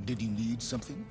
Did you need something?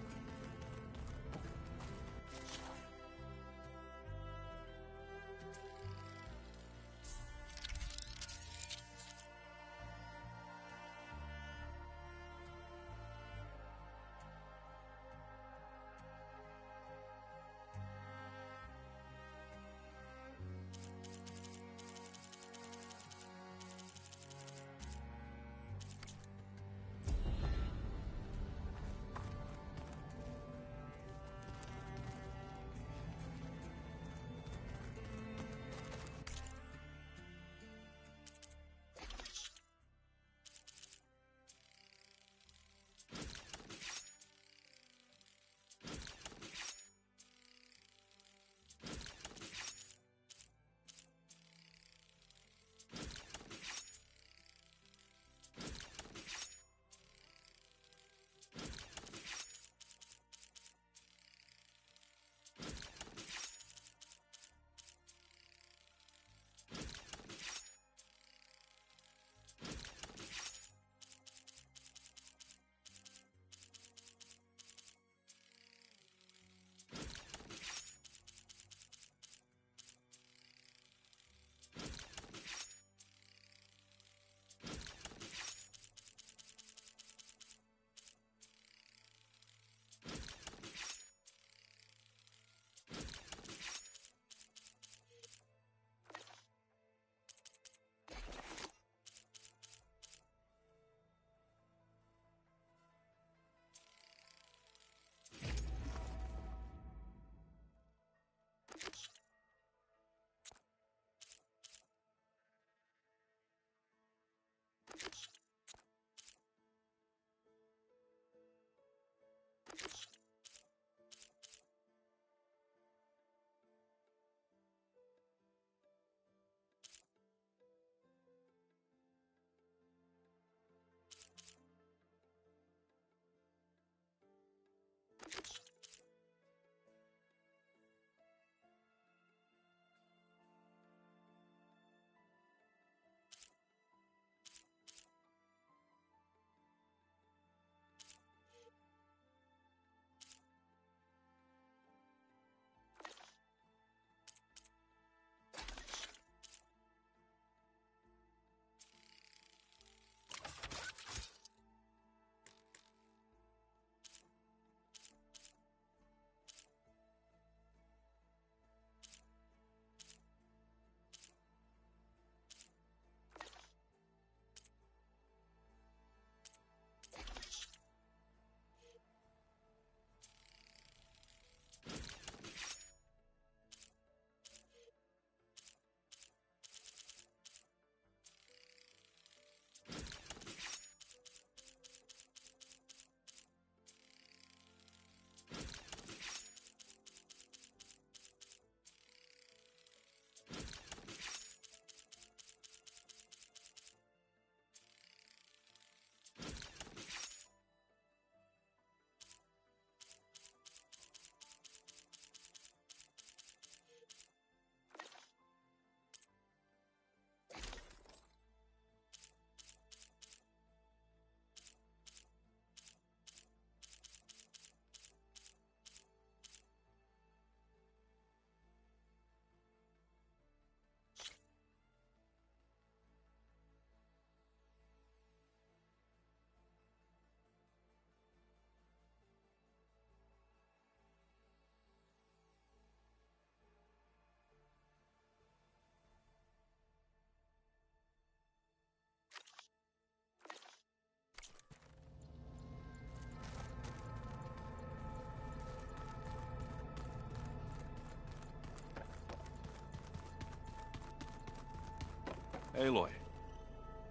Aloy,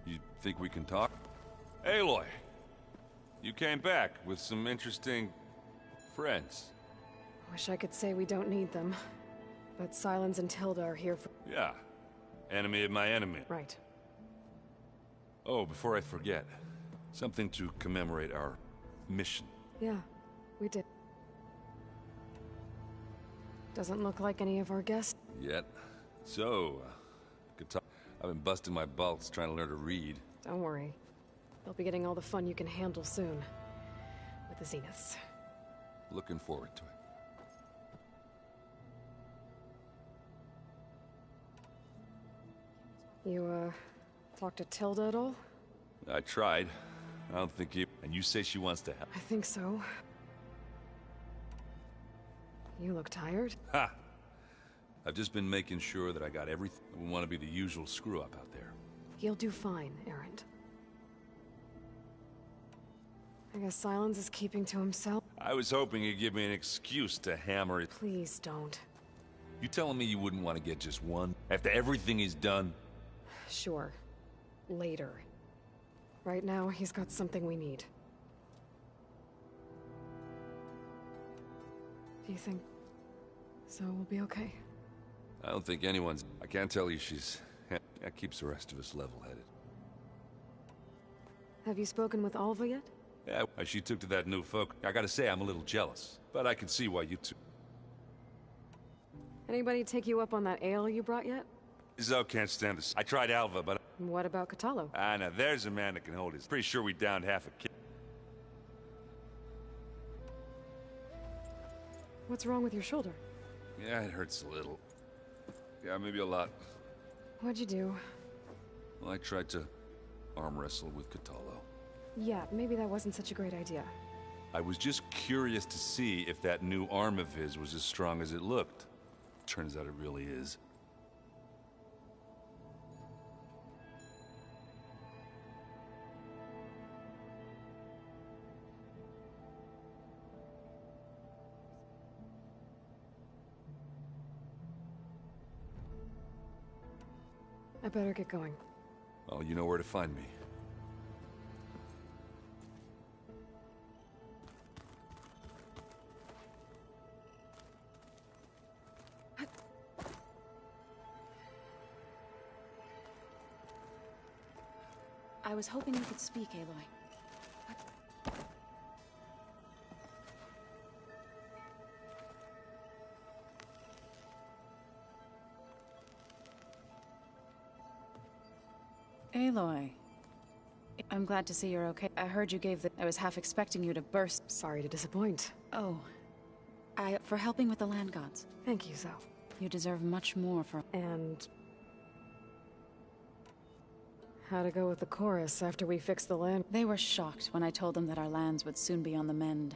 you think we can talk? Aloy, you came back with some interesting friends. Wish I could say we don't need them. But Sylens and Tilda are here for... Yeah, enemy of my enemy. Right. Oh, before I forget, something to commemorate our mission. Yeah, we did. Doesn't look like any of our guests... Yet. So, good talk. I've been busting my balls trying to learn to read. Don't worry. They'll be getting all the fun you can handle soon. with the Zeniths. Looking forward to it. You, talked to Tilda at all? I tried. I don't think you... And you say she wants to help? I think so. You look tired. Ha! I've just been making sure that I got everything. I wouldn't want to be the usual screw-up out there. You'll do fine, Erend. I guess Silence is keeping to himself. I was hoping you'd give me an excuse to hammer it. Please don't. You telling me you wouldn't want to get just one? After everything he's done? Sure. Later. Right now, he's got something we need. Do you think Zoe will be okay? I don't think anyone's... I can't tell you she's... That keeps the rest of us level-headed. Have you spoken with Alva yet? Yeah, she took to that new folk. I gotta say, I'm a little jealous. But I can see why you two... Anybody take you up on that ale you brought yet? Zoe can't stand this. I tried Alva, but... What about Catalo? Now there's a man that can hold his... Pretty sure we downed half a kid. What's wrong with your shoulder? Yeah, it hurts a little. Yeah, maybe a lot. What'd you do? Well, I tried to arm wrestle with Catalo. Yeah, maybe that wasn't such a great idea. I was just curious to see if that new arm of his was as strong as it looked. Turns out it really is. I better get going. Well, you know where to find me. I was hoping you could speak, Aloy. Aloy. I'm glad to see you're okay. I heard you gave the... I was half expecting you to burst. Sorry to disappoint. Oh. For helping with the land gods. Thank you, Zoe. You deserve much more for... And... how to go with the chorus after we fixed the land? They were shocked when I told them that our lands would soon be on the mend.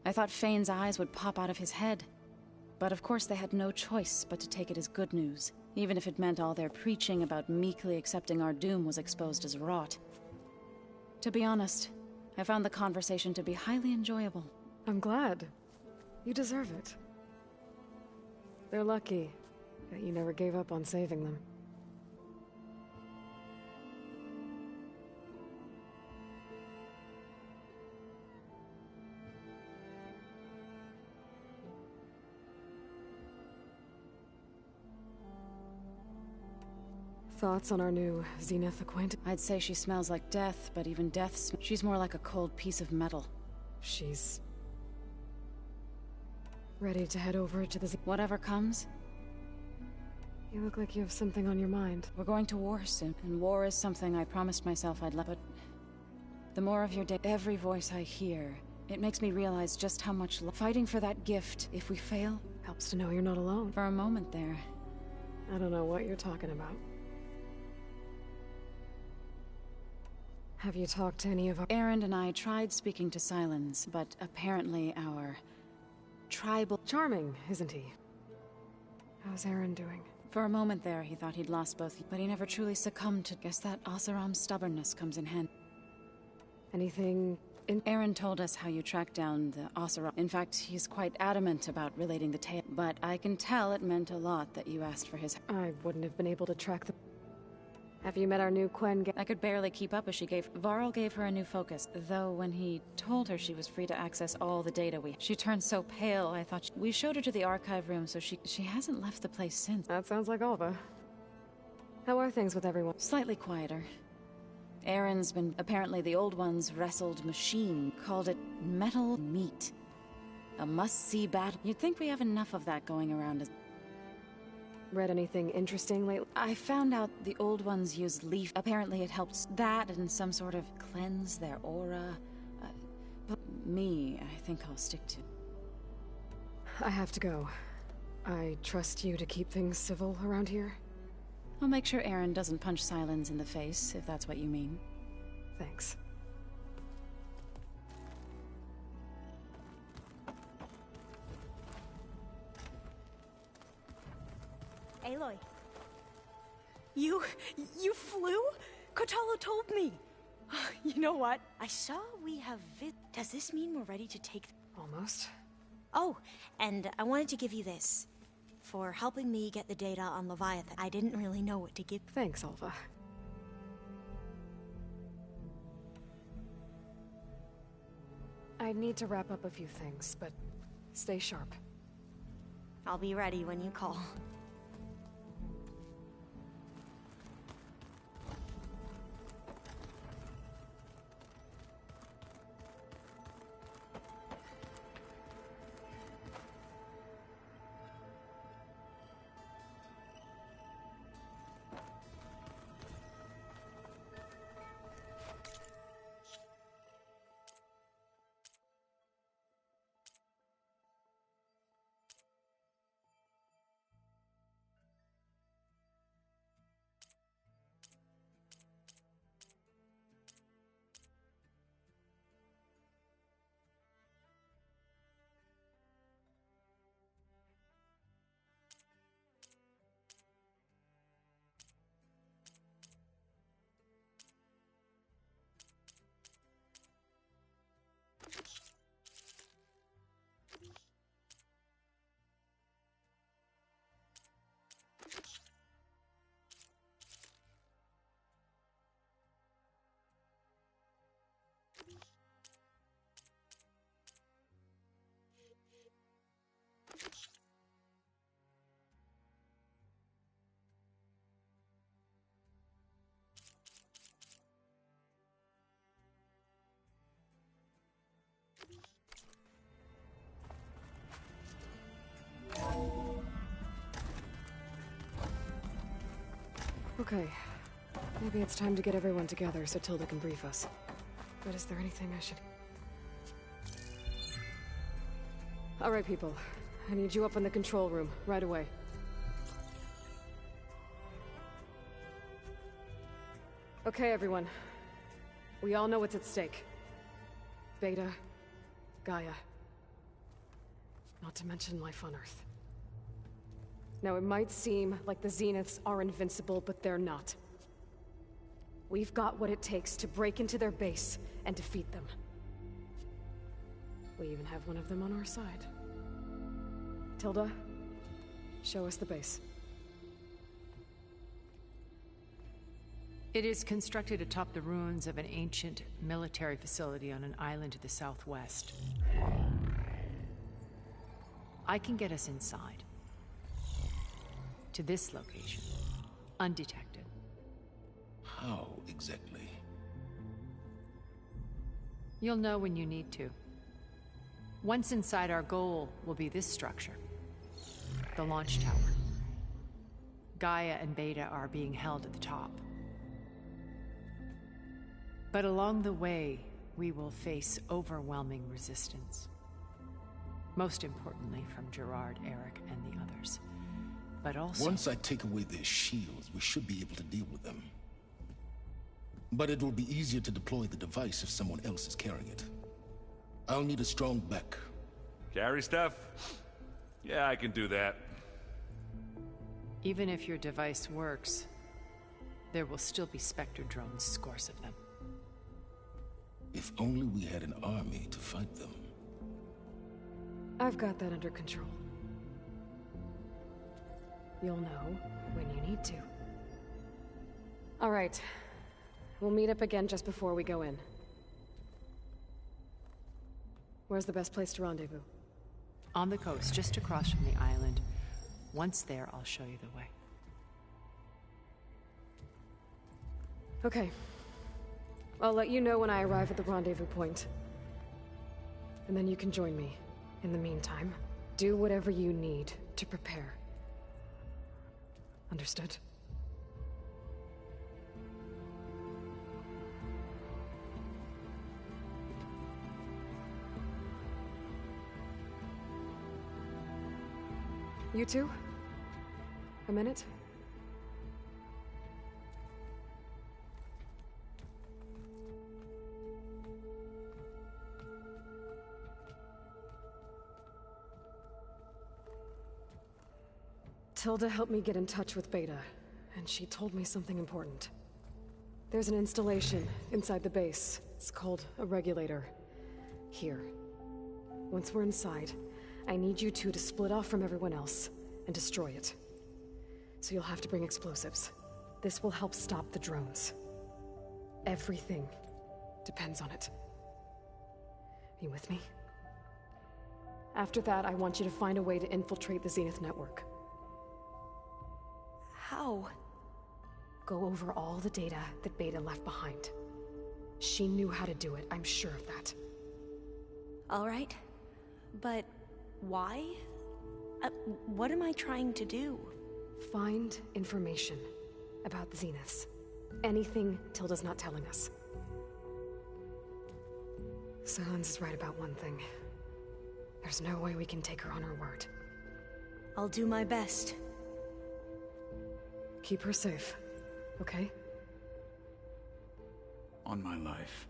I thought Fane's eyes would pop out of his head. But of course they had no choice but to take it as good news. Even if it meant all their preaching about meekly accepting our doom was exposed as rot. To be honest, I found the conversation to be highly enjoyable. I'm glad. You deserve it. They're lucky that you never gave up on saving them. Thoughts on our new Zenith acquaintance? I'd say she smells like death, but even death, she's more like a cold piece of metal. She's... ready to head over to the Whatever comes. You look like you have something on your mind. We're going to war soon, and war is something I promised myself I'd let, but... the more of your day, every voice I hear, it makes me realize just how much fighting for that gift, if we fail... helps to know you're not alone. For a moment there. I don't know what you're talking about. Have you talked to any of our... Erend and I tried speaking to Silence, but apparently our... tribal... Charming, isn't he? How's Erend doing? For a moment there, he thought he'd lost both, but he never truly succumbed to... Guess that Oseram's stubbornness comes in hand. Anything... Erend told us how you tracked down the Oseram. In fact, he's quite adamant about relating the tale, but I can tell it meant a lot that you asked for his... I wouldn't have been able to track the... Have you met our new Quen? I could barely keep up as she gave... Varl gave her a new focus, though when he told her she was free to access all the data she turned so pale, I thought we showed her to the archive room, so she hasn't left the place since. That sounds like Alva. How are things with everyone? Slightly quieter. Erend's been... Apparently the old ones wrestled machine, called it metal meat. A must-see battle. You'd think we have enough of that going around as... Read anything interesting lately? I found out the old ones use leaf. Apparently it helps that and some sort of cleanse their aura. me, I think I'll stick to. I have to go. I trust you to keep things civil around here? I'll make sure Aaron doesn't punch Sylens in the face, if that's what you mean. Thanks. Aloy. You flew? Kotalo told me. You know what? I saw we have Does this mean we're ready to take... Almost. Oh, and I wanted to give you this. For helping me get the data on Leviathan. I didn't really know what to give. Thanks, Alva. I need to wrap up a few things, but stay sharp. I'll be ready when you call. Okay. Maybe it's time to get everyone together so Tilda can brief us. But is there anything I should... Alright, people. I need you up in the control room, right away. Okay, everyone. We all know what's at stake. Beta, Gaia. Not to mention life on Earth. Now, it might seem like the Zeniths are invincible, but they're not. We've got what it takes to break into their base and defeat them. We even have one of them on our side. Tilda, show us the base. It is constructed atop the ruins of an ancient military facility on an island to the southwest. I can get us inside. To this location, undetected. How exactly? You'll know when you need to. Once inside, our goal will be this structure. The launch tower. Gaia and Beta are being held at the top. But along the way, we will face overwhelming resistance. Most importantly from Gerard, Eric, and the others. But also... Once I take away their shields, we should be able to deal with them. But it will be easier to deploy the device if someone else is carrying it. I'll need a strong back. Carry stuff? Yeah, I can do that. Even if your device works, there will still be Spectre drones, scores of them. If only we had an army to fight them. I've got that under control. You'll know when you need to. All right. We'll meet up again just before we go in. Where's the best place to rendezvous? On the coast, just across from the island. Once there, I'll show you the way. Okay. I'll let you know when I arrive at the rendezvous point. And then you can join me. In the meantime, do whatever you need to prepare. Understood? You two? A minute? Tilda helped me get in touch with Beta, and she told me something important. There's an installation inside the base. It's called a regulator. Here. Once we're inside, I need you two to split off from everyone else and destroy it. So you'll have to bring explosives. This will help stop the drones. Everything depends on it. You with me? After that, I want you to find a way to infiltrate the Zenith network. How? Go over all the data that Beta left behind. She knew how to do it, I'm sure of that. All right. But why? What am I trying to do? Find information about the Zeniths. Anything Tilda's not telling us. Silence is right about one thing. There's no way we can take her on her word. I'll do my best. Keep her safe, okay? On my life.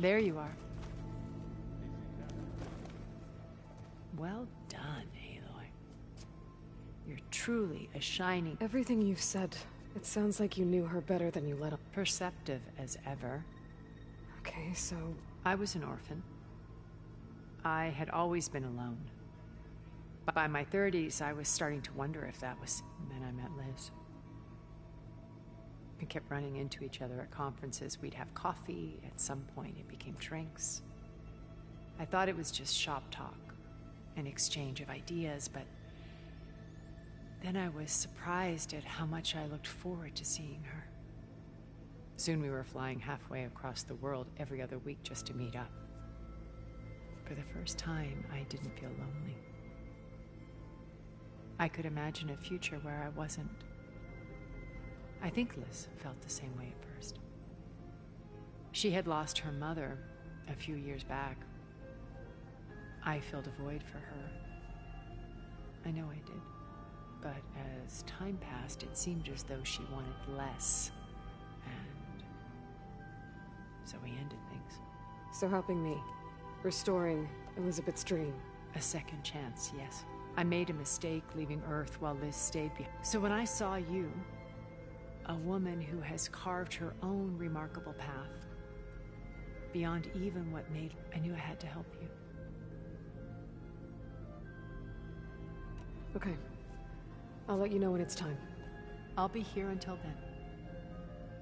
There you are. Well done, Aloy. You're truly a shining... Everything you've said, it sounds like you knew her better than you let on. Perceptive as ever. Okay, so... I was an orphan. I had always been alone. But by my 30s, I was starting to wonder if that was... And then I met Liz. We kept running into each other at conferences. We'd have coffee. At some point, it became drinks. I thought it was just shop talk, an exchange of ideas, but then I was surprised at how much I looked forward to seeing her. Soon we were flying halfway across the world every other week just to meet up. For the first time, I didn't feel lonely. I could imagine a future where I wasn't. I think Liz felt the same way at first. She had lost her mother a few years back. I filled a void for her. I know I did. But as time passed, it seemed as though she wanted less. And so we ended things. So helping me. Restoring Elizabeth's dream. A second chance, yes. I made a mistake leaving Earth while Liz stayed behind. So when I saw you, a woman who has carved her own remarkable path, beyond even what made... I knew I had to help you. Okay. I'll let you know when it's time. I'll be here until then.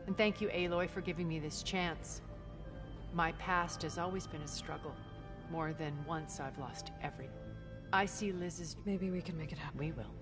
And thank you, Aloy, for giving me this chance. My past has always been a struggle. More than once I've lost everything. I see Liz's... Maybe we can make it happen. We will.